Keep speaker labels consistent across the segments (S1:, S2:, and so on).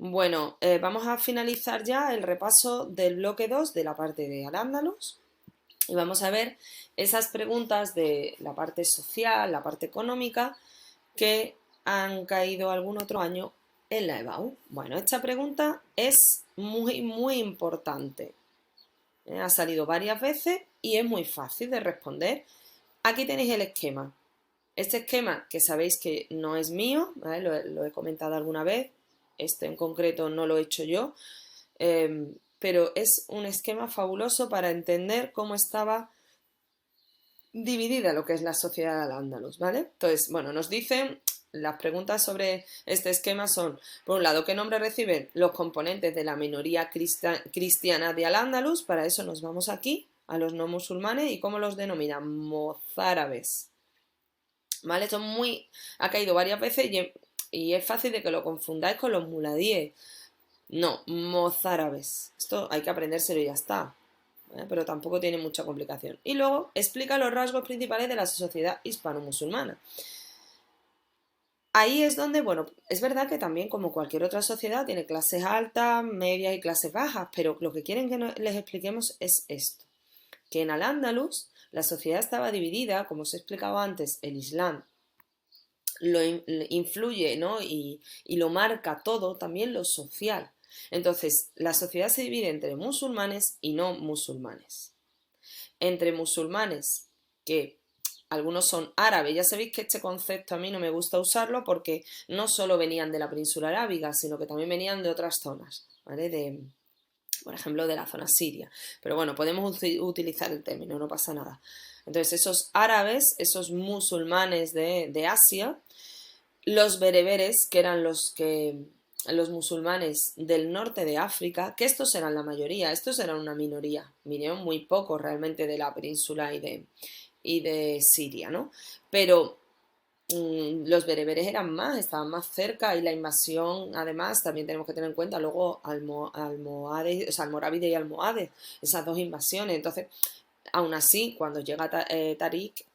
S1: Bueno, vamos a finalizar ya el repaso del bloque 2 de la parte de Al-Ándalus y vamos a ver esas preguntas de la parte social, la parte económica, que han caído algún otro año en la EBAU. Bueno, esta pregunta es muy importante. Ha salido varias veces y es muy fácil de responder. Aquí tenéis el esquema. Este esquema, que sabéis que no es mío, ¿vale? Lo he comentado alguna vez, este en concreto no lo he hecho yo, pero es un esquema fabuloso para entender cómo estaba dividida lo que es la sociedad de Al-Ándalus, ¿vale? Entonces, bueno, nos dicen, las preguntas sobre este esquema son, por un lado, ¿qué nombre reciben los componentes de la minoría cristiana de Al-Ándalus? Para eso nos vamos aquí, a los no musulmanes, y cómo los denominan mozárabes, ¿vale? Esto ha caído varias veces y es fácil de que lo confundáis con los muladíes. No, mozárabes. Esto hay que aprendérselo y ya está. Pero tampoco tiene mucha complicación. Y luego explica los rasgos principales de la sociedad hispano-musulmana. Ahí es donde, bueno, es verdad que también como cualquier otra sociedad tiene clases altas, medias y clases bajas, pero lo que quieren que les expliquemos es esto, que en Al-Ándalus la sociedad estaba dividida, como os he explicado antes, el Islam lo influye, ¿no? Y lo marca todo, también lo social. Entonces, la sociedad se divide entre musulmanes y no musulmanes. Entre musulmanes, que algunos son árabes, ya sabéis que este concepto a mí no me gusta usarlo porque no solo venían de la península arábiga, sino que también venían de otras zonas, ¿vale? Por ejemplo, de la zona siria. Pero bueno, podemos utilizar el término, no pasa nada. Entonces, esos árabes, esos musulmanes de Asia, los bereberes, que eran los musulmanes del norte de África, que estos eran la mayoría, estos eran una minoría, vinieron muy pocos realmente de la península y de Siria, ¿no? Pero los bereberes eran más, estaban más cerca y la invasión, además, también tenemos que tener en cuenta luego almohades, o sea, almorávide y almohades, esas dos invasiones. Entonces, aún así, cuando llega Tarik,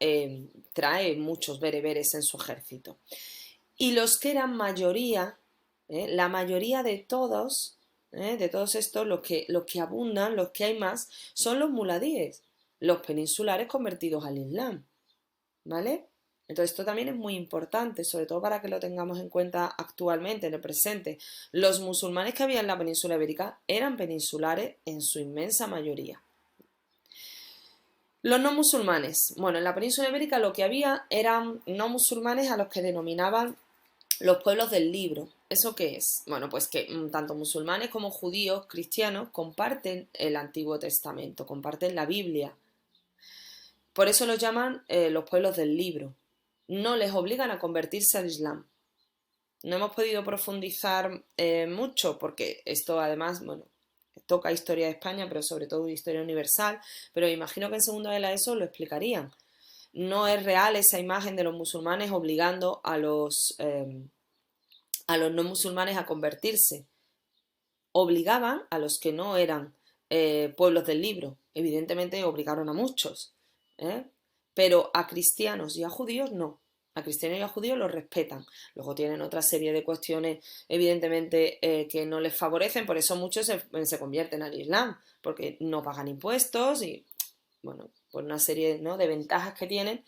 S1: trae muchos bereberes en su ejército. Y los que eran mayoría, la mayoría de todos estos, los que abundan, los que hay más, son los muladíes, los peninsulares convertidos al Islam, ¿vale? Entonces esto también es muy importante, sobre todo para que lo tengamos en cuenta actualmente, en el presente. Los musulmanes que había en la península ibérica eran peninsulares en su inmensa mayoría. Los no musulmanes. Bueno, en la península ibérica lo que había eran no musulmanes a los que denominaban los pueblos del libro. ¿Eso qué es? Bueno, pues que tanto musulmanes como judíos, cristianos, comparten el Antiguo Testamento, comparten la Biblia. Por eso los llaman los pueblos del libro. No les obligan a convertirse al Islam. No hemos podido profundizar mucho porque esto además, bueno, toca historia de España, pero sobre todo historia universal, pero imagino que en segundo de la ESO lo explicarían. No es real esa imagen de los musulmanes obligando a los no musulmanes a convertirse. Obligaban a los que no eran pueblos del libro. Evidentemente obligaron a muchos, ¿eh? Pero a cristianos y a judíos no. A cristianos y a judíos los respetan. Luego tienen otra serie de cuestiones, evidentemente, que no les favorecen, por eso muchos se convierten al Islam, porque no pagan impuestos y, bueno, por una serie, ¿no?, de ventajas que tienen,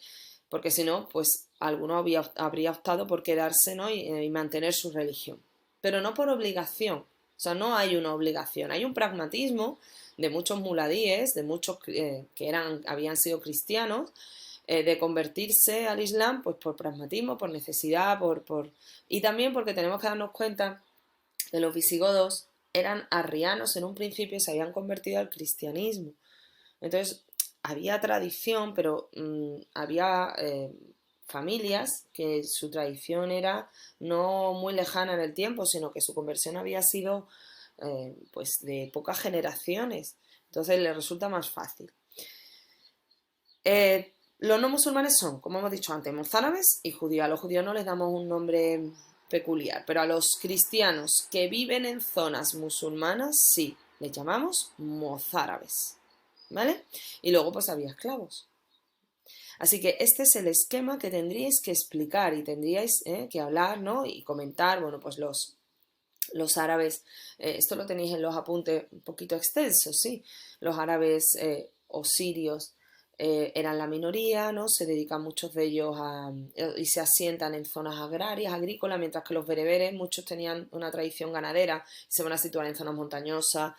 S1: porque si no, pues alguno habría optado por quedarse, ¿no?, y mantener su religión. Pero no por obligación, o sea, no hay una obligación, hay un pragmatismo de muchos muladíes, de muchos que habían sido cristianos, de convertirse al Islam pues por pragmatismo, por necesidad, y también porque tenemos que darnos cuenta que los visigodos eran arrianos en un principio y se habían convertido al cristianismo. Entonces, había tradición, pero había familias que su tradición era no muy lejana en el tiempo, sino que su conversión había sido pues de pocas generaciones. Entonces les resulta más fácil. Los no musulmanes son, como hemos dicho antes, mozárabes y judíos. A los judíos no les damos un nombre peculiar, pero a los cristianos que viven en zonas musulmanas sí, les llamamos mozárabes, ¿vale? Y luego pues había esclavos. Así que este es el esquema que tendríais que explicar y tendríais que hablar, ¿no?, y comentar, bueno, pues Los árabes, esto lo tenéis en los apuntes un poquito extensos, sí. Los árabes o sirios eran la minoría, ¿no? Se dedican muchos de ellos y se asientan en zonas agrarias, agrícolas, mientras que los bereberes, muchos tenían una tradición ganadera, se van a situar en zonas montañosas,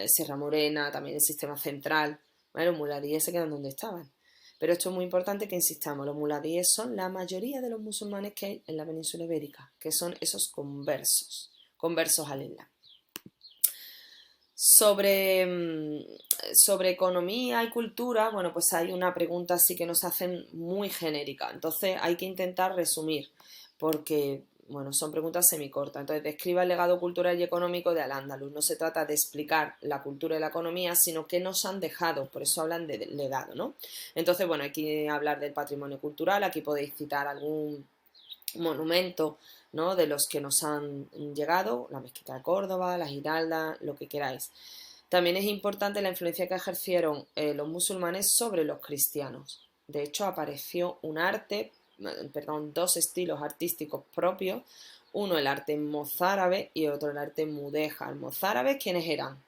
S1: Sierra Morena, también el sistema central. Bueno, los muladíes se quedan donde estaban. Pero esto es muy importante que insistamos, los muladíes son la mayoría de los musulmanes que hay en la península ibérica, que son esos conversos al Islam. Sobre economía y cultura, bueno, pues hay una pregunta así que nos hacen muy genérica, entonces hay que intentar resumir, porque, bueno, son preguntas semicortas. Entonces, describa el legado cultural y económico de Al-Ándalus. No se trata de explicar la cultura y la economía, sino qué nos han dejado, por eso hablan de legado, ¿no? Entonces, bueno, hay que hablar del patrimonio cultural, aquí podéis citar algún monumento, ¿no?, de los que nos han llegado, la Mezquita de Córdoba, la Giralda, lo que queráis. También es importante la influencia que ejercieron los musulmanes sobre los cristianos. De hecho, apareció dos estilos artísticos propios, uno el arte mozárabe y otro el arte mudéjar. Mozárabes, ¿quiénes eran?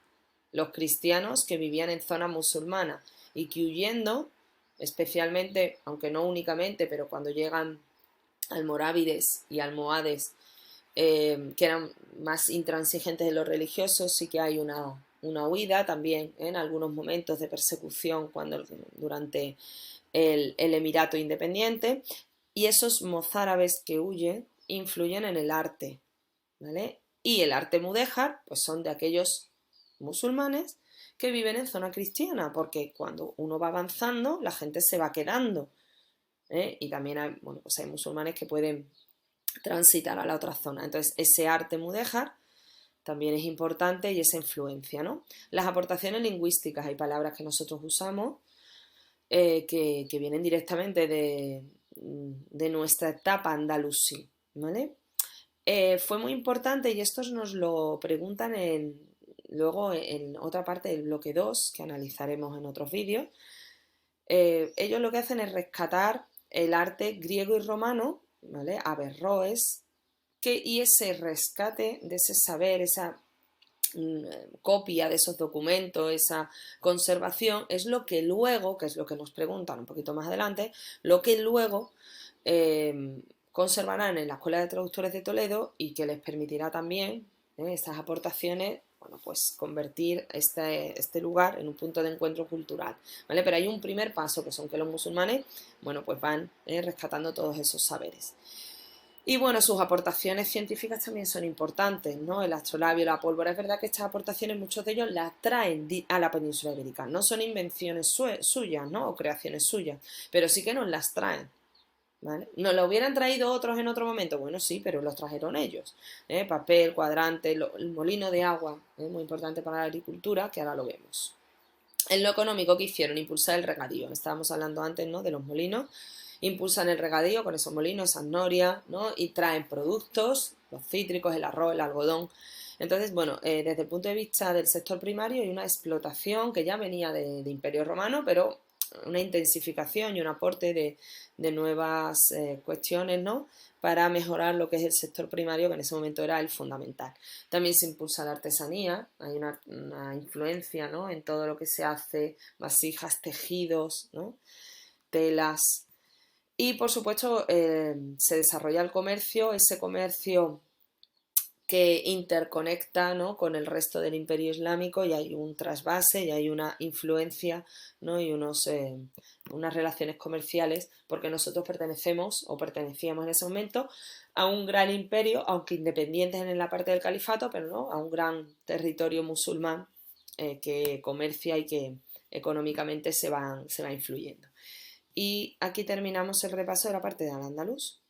S1: Los cristianos que vivían en zonas musulmanas y que huyendo, especialmente, aunque no únicamente, pero cuando llegan almorávides y almohades, que eran más intransigentes de los religiosos, sí que hay una huida también en algunos momentos de persecución durante el Emirato Independiente, y esos mozárabes que huyen influyen en el arte, ¿vale? Y el arte mudéjar, pues son de aquellos musulmanes que viven en zona cristiana, porque cuando uno va avanzando, la gente se va quedando, y también hay, bueno, pues hay musulmanes que pueden transitar a la otra zona. Entonces, ese arte mudéjar también es importante y esa influencia, ¿no? Las aportaciones lingüísticas, hay palabras que nosotros usamos que vienen directamente de nuestra etapa andalusí, ¿vale? Fue muy importante, y estos nos lo preguntan luego en otra parte del bloque 2, que analizaremos en otros vídeos. Ellos lo que hacen es rescatar el arte griego y romano, ¿vale? Averroes, y ese rescate de ese saber, esa copia de esos documentos, esa conservación, es lo que luego, que es lo que nos preguntan un poquito más adelante, lo que luego conservarán en la Escuela de Traductores de Toledo y que les permitirá también estas aportaciones, bueno, pues convertir este lugar en un punto de encuentro cultural, ¿vale? Pero hay un primer paso, que son que los musulmanes, bueno, pues van rescatando todos esos saberes. Y bueno, sus aportaciones científicas también son importantes, ¿no? El astrolabio, la pólvora. Es verdad que estas aportaciones, muchos de ellos las traen a la península ibérica. No son invenciones suyas, ¿no? O creaciones suyas, pero sí que nos las traen, ¿vale? ¿Nos lo hubieran traído otros en otro momento? Bueno, sí, pero los trajeron ellos. Papel, cuadrante, el molino de agua, muy importante para la agricultura, que ahora lo vemos. En lo económico, ¿qué hicieron? Impulsar el regadío. Estábamos hablando antes, ¿no?, de los molinos. Impulsan el regadío con esos molinos, esas norias, ¿no? Y traen productos, los cítricos, el arroz, el algodón. Entonces, bueno, desde el punto de vista del sector primario hay una explotación que ya venía de Imperio Romano, pero una intensificación y un aporte de nuevas cuestiones, ¿no?, para mejorar lo que es el sector primario, que en ese momento era el fundamental. También se impulsa la artesanía, hay una influencia, ¿no?, en todo lo que se hace, vasijas, tejidos, ¿no?, telas. Y por supuesto se desarrolla el comercio, ese comercio que interconecta, ¿no?, con el resto del Imperio Islámico, y hay un trasvase y hay una influencia, ¿no?, y unas relaciones comerciales, porque nosotros pertenecíamos en ese momento a un gran imperio, aunque independientes en la parte del califato, pero no, a un gran territorio musulmán que comercia y que económicamente se va influyendo. Y aquí terminamos el repaso de la parte de Al-Ándalus.